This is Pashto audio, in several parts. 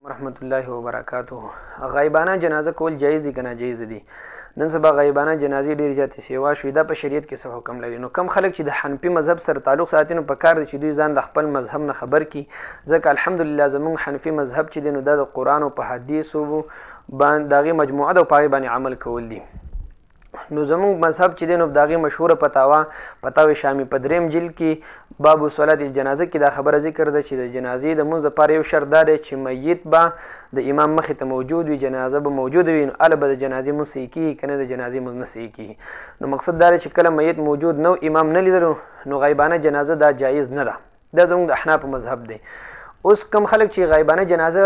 ورحمت الله وبرکاته. غیبانه جنازه کول جایز دي که ناجایز دي؟ نن سبا غیبانه جنازې ډېرې زیاتې سیوا شوې. دا په شریعت کې څه حکم لري؟ نو کم خلک چې د حنفي مذهب سره تعلق ساتي نو په کار دی چې دوی ځان د خپل مذهب نه خبر کړي، ځکه الحمدلله زموږ حنفي مذهب چې دی نو دا د قرآن او په حدیثو باندې د هغې مجموعه ده او په هغې باندې عمل کول دي. نو زموږ مذهب چې دی نو د هغې مشهوره فتاوی شامی په دریم جلد کې باب صلات الجنازه کې دا خبره ذکر ده چې د جنازې د لمونځ دپاره یو شرط دا دی چې میت به د امام مخې ته موجود وي، جنازه به موجوده وي، نو هله به د جنازې لمونځ صحیح کېږي، که نه د جنازې لمونځ نه صحیح کېږي. نو مقصد دا دی چې کله میت موجود نه امام نه لیدلو نو غیبانه جنازه دا جایز نه ده. دا زموږ د احنافو مذهب دی. اوس کم خلک چې غیبانه جنازه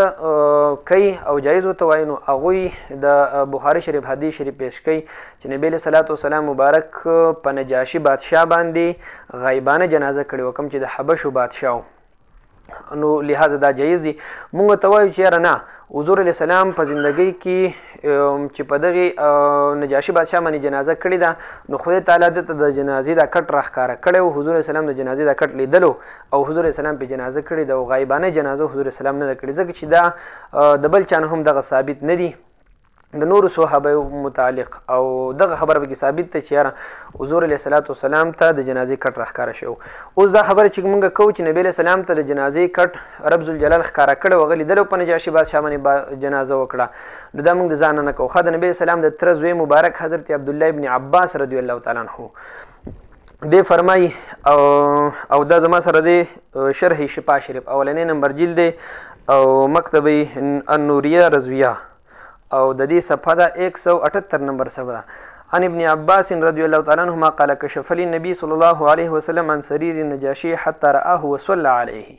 کوي او جایز ورته وایي نو هغوی د بخاري شریف حدیث شریف پیش کوي چې نبی علیه صلات وسلام مبارک په نجاشي بادشاه باندې غیبانه جنازه کړې وه، کوم چې د حبشو بادشاه و، نو لحاظه دا جایز دي. مونږ ته وایو چې یاره نه، حضور علیه السلام په زندګۍ کې چې په دغې نجاشي بادشاه باندې جنازه کړې ده نو خدای تعالی دته د جنازې دا کټ راښکاره کړی و، حضور علیه السلام د جنازې دا کټ لیدلو او حضور علیه السلام پې جنازه کړې ده او غایبانه جنازه حضور علیه السلام نه ده کړې، ځکه چې دا د بل چا نه هم دغه ثابت نه دي د نورو صحابه متعلق، او دغه خبره پکې ثابت ده چې یاره حضور علیه صلات وسلام ته د جنازې کټ راښکاره شوی. اوس دا خبره چې موږ کوو چې نبی علیه السلام ته د جنازې کټ رب ذوالجلال ښکاره کړی و، هغه لیدلی په نجاشي بادشاه باندې جنازه وکړه، نو دا موږ د ځان نه کوو. ښه د نبی علیه السلام د تره زوی مبارک حضرت عبدالله ابن عباس رضی الله تعالی عنه دی فرمایي او دا زما سره دی شرح شفا شریف اولنی نمبر جلد دی او مکتب النوریه رضویه او د دې صفحه ده 178 نمبر صفحه ده. عن ابن عباس رضی الله تعالی عنهما قال كشف لي النبي صلى الله عليه وسلم عن سرير النجاشي حتى رآه وصلى عليه.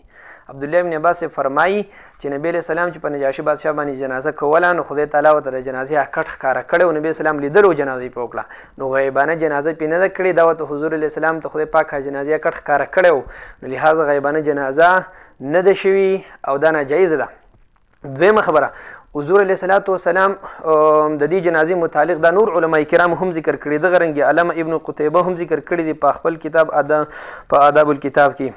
عبدالله ابن عباس فرمایي چې نبی علیه السلام چې په نجاشي بادشاه باندې جنازه کوله نو خدای تعالی ورته د جنازې کټ ښکاره کړی و، نبي السلام لیدلو جنازه یې پې وکړه، نو غیبانه جنازه پې نه ده کړې، دا ورته حضور علیه السلام ته خدای پاک جنازې کټ ښکاره کړی و، نو لحاظه غیبانه جنازه نه ده شوي او دا ناجایزه ده. دویمه خبره، حضور علیه صلات وسلام د دې جنازې متعلق دا نور علما کرام هم ذکر کړي، دغه رنګې علامه ابن قتیبه هم ذکر کړي دي په خپل کتاب په آداب الکتاب کې،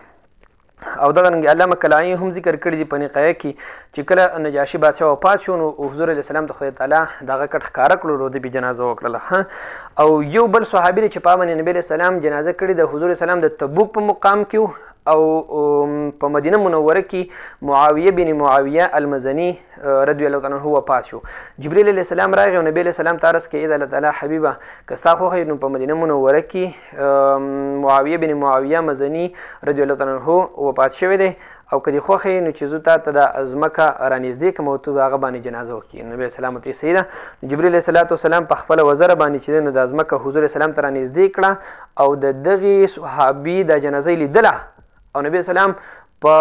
او دغه رنګې علامه کلایي هم ذکر کړي دي په نقایه کې چې کله نجاشي بادشاه وفات شو نو حضور علیه السلام ته خدای تعالی دغه کټ ښکاره کړو او د بې جنازه وکړله. او یو بل صحابي دی چې په باندې نبي علیه السلام جنازه کړې د حضور علیه السلام د تبوک په مقام کې او په مدینه منوره کې معاویه بن معاویه المزني رضی الله تعالی عنه وفات شو. جبرئیل علیه السلام راغی او نبی علیه السلام ته عرض کړي الله تعالی حبیبه که ستا خوښه نو په مدینه منوره کې معاویه بن معاویه مزني رضی الله تعالی عنه وفات شوی دی او که دې خوښې نو چې زه تا ته د ځمکه رانږدې کړم او ته د هغه باندې جنازه وکړي. نبي علیه السلام ورته صحیح ده. جبرئیل علیه صلات وسلام په خپله وزره باندې چې دی نو د ځمکه حضور السلام ته رانږدې کړه او د دغې صحابي د جنازه یې لیدله او نبی اسلام په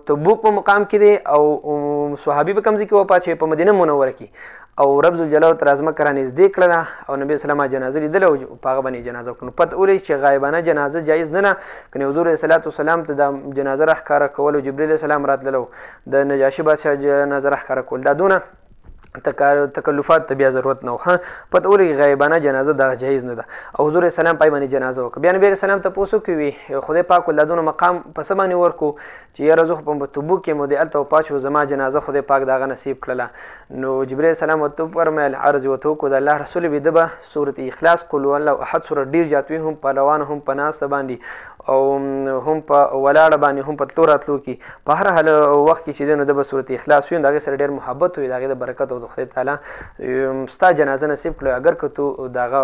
تبوک په مقام کې دی او صحابي په کوم ځای کې وفات شوی په مدینه منوره کې او رب ذوالجلال تر ځمکه رانږدې کړله او نبی اسلام جنازه لیدله او په هغه باندې جنازه وکړه. نو پته ولرئ چې غایبانه جنازه جایز نه ده، که حضور علیه صلات وسلام ته د جنازه راښکاره کول او جبرئیل علیه السلام راتللو د نجاشي بادشاه جنازه راښکاره کول دا دونه تکلفات ته بیا ضرورت نه و. پته ولرئ غیبانه جنازه دغه جایز نه ده او حضور اسلام پای باندې جنازه وکړه. بیا نبي علیه السلام تپوس وکړي خدای پاک ولله دونه مقام په څه باندې ورکړو چې یاره زه خو په تبوک کې مو د هلته وفات شو زما جنازه خدای پاک د هغه نصیب کړله. نو جبرئیل السلام ورته وفرمیل عرض یې ورته وکړو د الله رسول وي ده به صورت اخلاص قل هو الله احد سورت ډېر زیات وي، هم په روانه هم په ناسته باندې او هم په ولاړه باندې هم په تلو راتلو کې په هر حال وخت کې چې دی نو ده به صورت اخلاص وي، د هغې سره ډېر محبت وي، د هغې د برکت او د خدای تعالی ستا جنازه نصیب کړی اگر که تو د هغه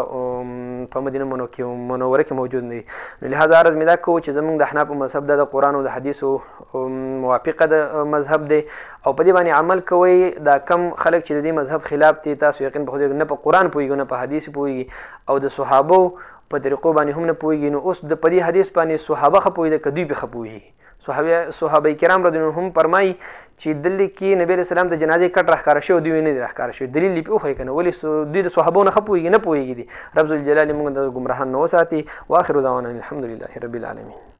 په مدینه منوره کې موجود نه وي. نو لحاظه عرض مې دا کوو چې زموږ د احنافو مذهب د قرآن او د حدیثو موافقه د مذهب دی او په دې باندې عمل کوئ. دا کم خلک چې د دې مذهب خلاف دي تاسو یقین په خدای نه په قرآن پوهېږي نه په حدیث پوهېږي او د صحابو په طریقو باندې هم نه پوهېږي. نو اوس د په دې حدیث باندې صحابه ښه پوهېده که دوی پې ښه پوهېږي. صحابه کرام رضی الله عنهم فرمایي چې دلته کې نبي علیه السلام د جنازې کټ راښکاره شوی دوی نه دي راښکاره شوي، دلیل یې پې وښیي که نه، ولې دوی د صحابو نه ښه پوهېږي نه پوهېږي دي. رب ذوالجلال موږ د ګمراهان نه وساتي. واخر دعوانا الحمدلله رب العالمین.